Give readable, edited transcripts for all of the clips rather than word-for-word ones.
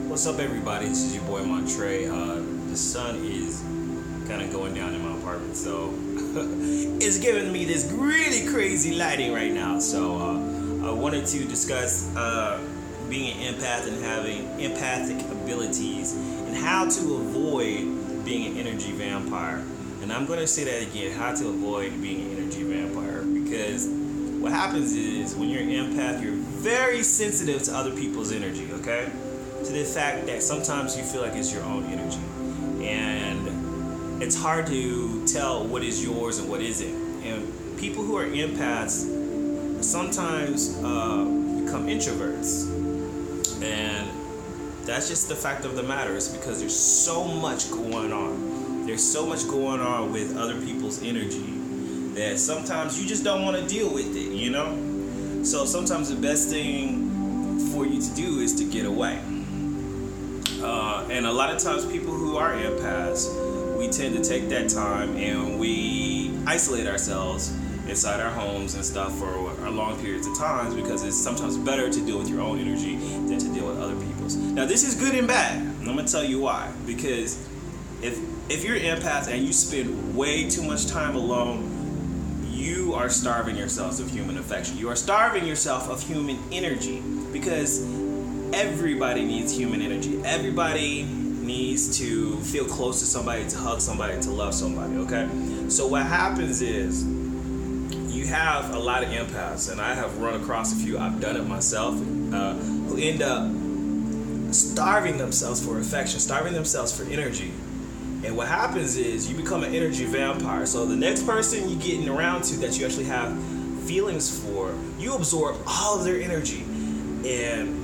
What's up, everybody? This is your boy Montre. The sun is kind of going down in my apartment, so it's giving me this really crazy lighting right now. So I wanted to discuss being an empath and having empathic abilities and how to avoid being an energy vampire. And I'm going to say that again, how to avoid being an energy vampire, because what happens is when you're an empath, you're very sensitive to other people's energy, okay? To the fact that sometimes you feel like it's your own energy. And it's hard to tell what is yours and what isn't. And people who are empaths sometimes become introverts. And that's just the fact of the matter. It's because there's so much going on. There's so much going on with other people's energy that sometimes you just don't want to deal with it, you know? So sometimes the best thing for you to do is to get away. And a lot of times people who are empaths, we tend to take that time and we isolate ourselves inside our homes and stuff for long periods of times, because it's sometimes better to deal with your own energy than to deal with other people's. Now this is good and bad. And I'm going to tell you why. Because if you're an empath and you spend way too much time alone, you are starving yourselves of human affection. You are starving yourself of human energy, because everybody needs human energy. Everybody needs to feel close to somebody, to hug somebody, to love somebody, okay? So what happens is you have a lot of empaths, and I have run across a few, I've done it myself, who end up starving themselves for affection, starving themselves for energy. And what happens is you become an energy vampire. So the next person you're getting around to that you actually have feelings for, you absorb all of their energy. And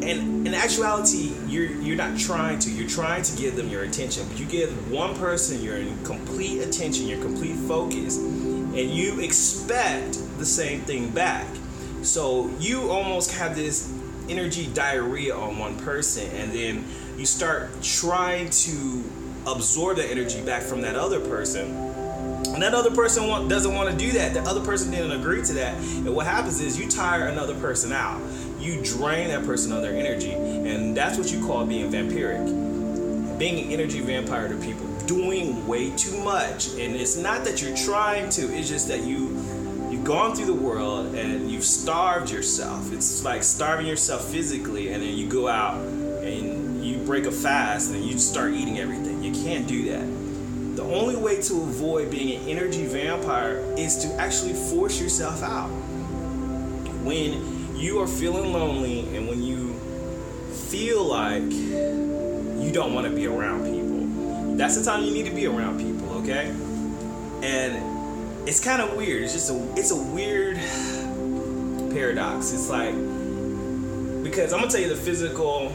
in actuality, you're not trying to. You're trying to give them your attention. But you give one person your complete attention, your complete focus, and you expect the same thing back. So you almost have this energy diarrhea on one person, and then you start trying to absorb that energy back from that other person. And that other person doesn't want to do that. The other person didn't agree to that. And what happens is you tire another person out. You drain that person of their energy. And that's what you call being vampiric. Being an energy vampire to people. Doing way too much. And it's not that you're trying to. It's just that you've gone through the world and you've starved yourself. It's like starving yourself physically, and then you go out and you break a fast and you start eating everything. You can't do that. The only way to avoid being an energy vampire is to actually force yourself out. When you are feeling lonely and when you feel like you don't want to be around people, that's the time you need to be around people, okay? And it's kind of weird. It's a weird paradox. It's like, because I'm gonna tell you the physical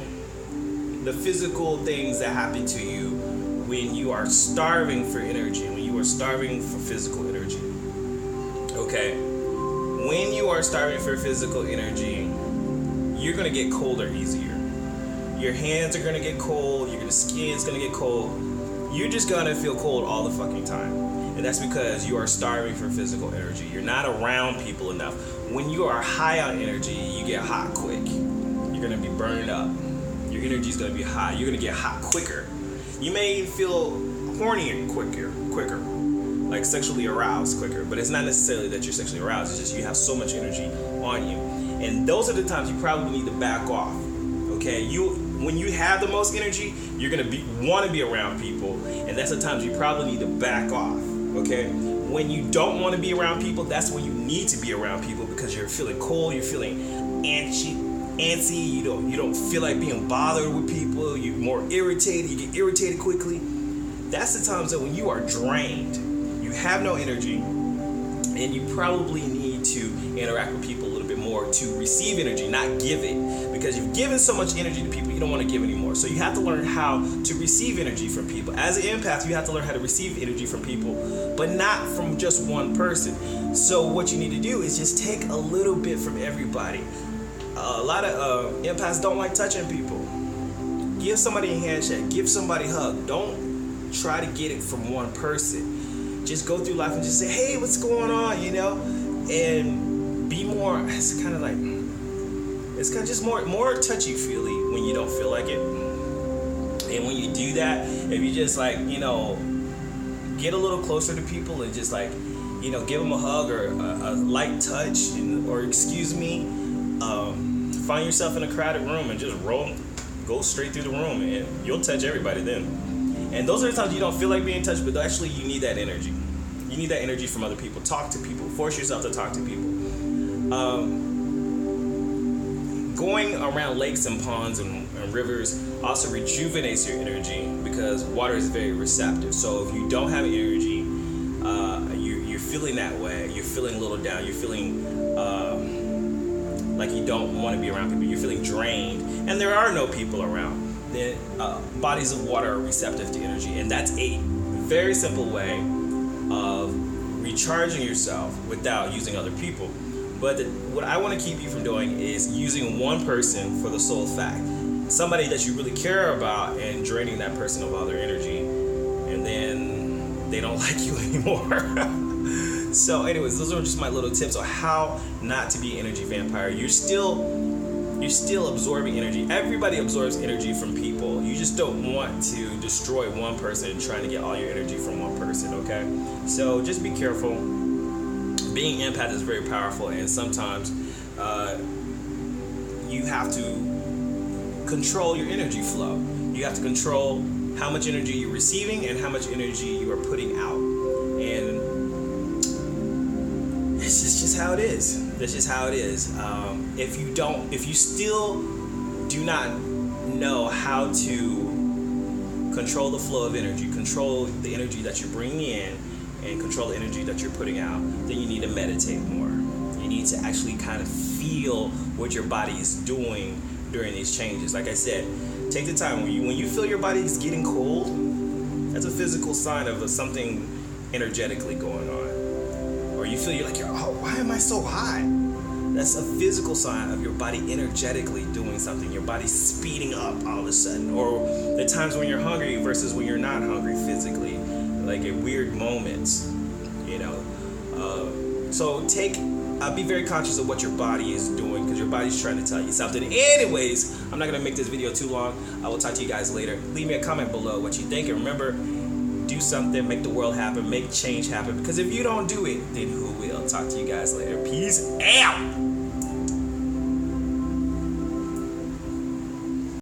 things that happen to you when you are starving for energy, when you are starving for physical energy. Okay? When you are starving for physical energy, you're gonna get colder easier. Your hands are gonna get cold, your skin's gonna get cold. You're just gonna feel cold all the fucking time. And that's because you are starving for physical energy. You're not around people enough. When you are high on energy, you get hot quick. You're gonna be burned up. Your energy's gonna be high. You're gonna get hot quicker. You may feel horny quicker, like sexually aroused quicker, but it's not necessarily that you're sexually aroused. It's just you have so much energy on you. And those are the times you probably need to back off, okay? When you have the most energy, you're gonna want to be around people, and that's the times you probably need to back off, okay? When you don't want to be around people, that's when you need to be around people, because you're feeling cold, you're feeling antsy, you don't feel like being bothered with people, you're more irritated, you get irritated quickly. That's the times that when you are drained, you have no energy, and you probably need to interact with people a little bit more to receive energy, not give it, because you've given so much energy to people, you don't want to give anymore. So you have to learn how to receive energy from people. As an empath, you have to learn how to receive energy from people, but not from just one person. So what you need to do is just take a little bit from everybody. A lot of empaths don't like touching people. Give somebody a handshake. Give somebody a hug. Don't try to get it from one person. Just go through life and just say, hey, what's going on, you know? And be more, it's kind of just more touchy-feely when you don't feel like like it. And when you do that, if you just like, get a little closer to people and just like, give them a hug or a light touch, or excuse me, find yourself in a crowded room and just go straight through the room, and you'll touch everybody then. And those are the times you don't feel like being touched, but actually you need that energy. You need that energy from other people. Talk to people. Force yourself to talk to people. Going around lakes and ponds and rivers also rejuvenates your energy, because water is very receptive. So if you don't have energy, you're feeling that way. You're feeling a little down. You're feeling like you don't want to be around people. You're feeling drained, and there are no people around. Then bodies of water are receptive to energy, and that's a very simple way of recharging yourself without using other people. But what I want to keep you from doing is using one person for the sole fact, somebody that you really care about, and draining that person of all their energy, and then they don't like you anymore. So anyways, those are just my little tips on how not to be an energy vampire. You're still absorbing energy. Everybody absorbs energy from people. You just don't want to destroy one person and trying to get all your energy from one person, okay? So just be careful. Being empath is very powerful, and sometimes you have to control your energy flow. You have to control how much energy you're receiving and how much energy you are putting out. And it's just how it is. That's just how it is. If you still do not know how to control the flow of energy, control the energy that you're bringing in, and control the energy that you're putting out, then you need to meditate more. You need to actually kind of feel what your body is doing during these changes. Like I said, take the time. When you feel your body is getting cold, that's a physical sign of something energetically going on. Or you feel why am I so high? That's a physical sign of your body energetically doing something. Your body's speeding up all of a sudden. Or the times when you're hungry versus when you're not hungry physically, like at weird moments, So be very conscious of what your body is doing, because your body's trying to tell you something. Anyways, I'm not going to make this video too long. I will talk to you guys later. Leave me a comment below what you think, and remember, do something, make the world happen, make change happen, because if you don't do it, then who will? Talk to you guys later. Peace out.